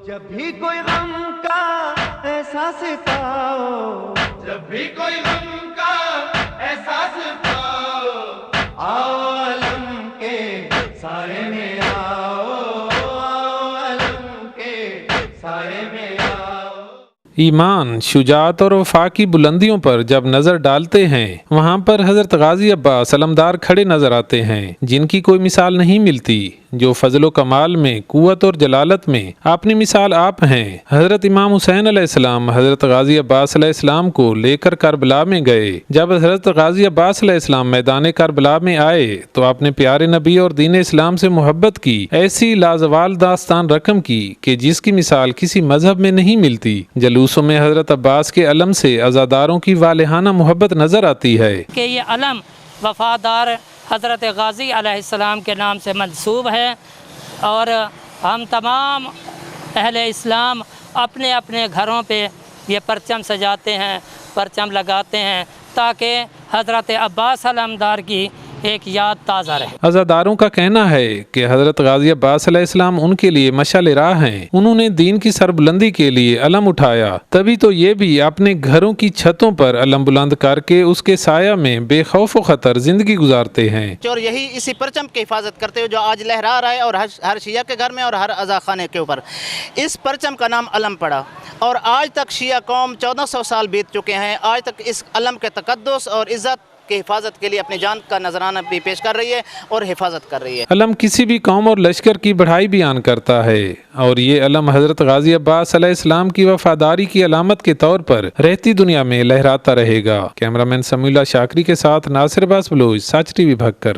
جب بھی کوئی غم کا احساس پاؤ، جب بھی کوئی غم کا احساس پاؤ، آؤ علم کے سائے میں آؤ، آؤ علم کے سائے میں آؤ۔ ایمان، شجاعت اور وفا کی بلندیوں پر جب نظر ڈالتے ہیں، وہاں پر حضرت غازی عباس علمدار کھڑے نظر آتے ہیں، جن کی کوئی مثال نہیں ملتی، جو فضل و کمال میں، قوت اور جلالت میں اپنی مثال آپ ہیں۔ حضرت امام حسین علیہ السلام حضرت غازی عباس علیہ السلام کو لے کر کربلا میں گئے۔ جب حضرت غازی عباس علیہ السلام میدان کربلا میں آئے تو آپ نے پیارے نبی اور دین اسلام سے محبت کی ایسی لازوال داستان رقم کی کہ جس کی مثال کسی مذہب میں نہیں ملتی۔ جلوسوں میں حضرت عباس کے علم سے عزاداروں کی والہانہ محبت نظر آتی ہے کہ یہ علم وفادار حضرت غازی علیہ السلام کے نام سے منسوب ہے، اور ہم تمام اہل اسلام اپنے اپنے گھروں پہ یہ پرچم سجاتے ہیں، پرچم لگاتے ہیں، تاکہ حضرت عباس علمدار کی ایک یاد تازہ رہے۔ عزاداروں کا کہنا ہے کہ حضرت غازی عباس علیہ السلام ان کے لیے مشعل راہ ہیں۔ انہوں نے دین کی سربلندی کے لیے علم اٹھایا، تبھی تو یہ بھی اپنے گھروں کی چھتوں پر علم بلند کر کے اس کے سایہ میں بے خوف و خطر زندگی گزارتے ہیں۔ اور یہی اسی پرچم کی حفاظت کرتے ہوئے جو آج لہرا رہا ہے، اور ہر شیعہ کے گھر میں اور ہر عزا خانے کے اوپر اس پرچم کا نام علم پڑا، اور آج تک شیعہ قوم 1400 سال بیت چکے ہیں، آج تک اس علم کے تقدس اور عزت کی حفاظت کے لیے اپنی جان کا نذرانہ بھی پیش کر رہی ہے اور حفاظت کر رہی ہے۔ علم کسی بھی قوم اور لشکر کی بڑھائی بیان کرتا ہے، اور یہ علم حضرت غازی عباس علیہ السلام کی وفاداری کی علامت کے طور پر رہتی دنیا میں لہراتا رہے گا۔ کیمرامین سمیع اللہ شاکری کے ساتھ ناصر عباس بلوچ، سچ ٹی وی بھکر۔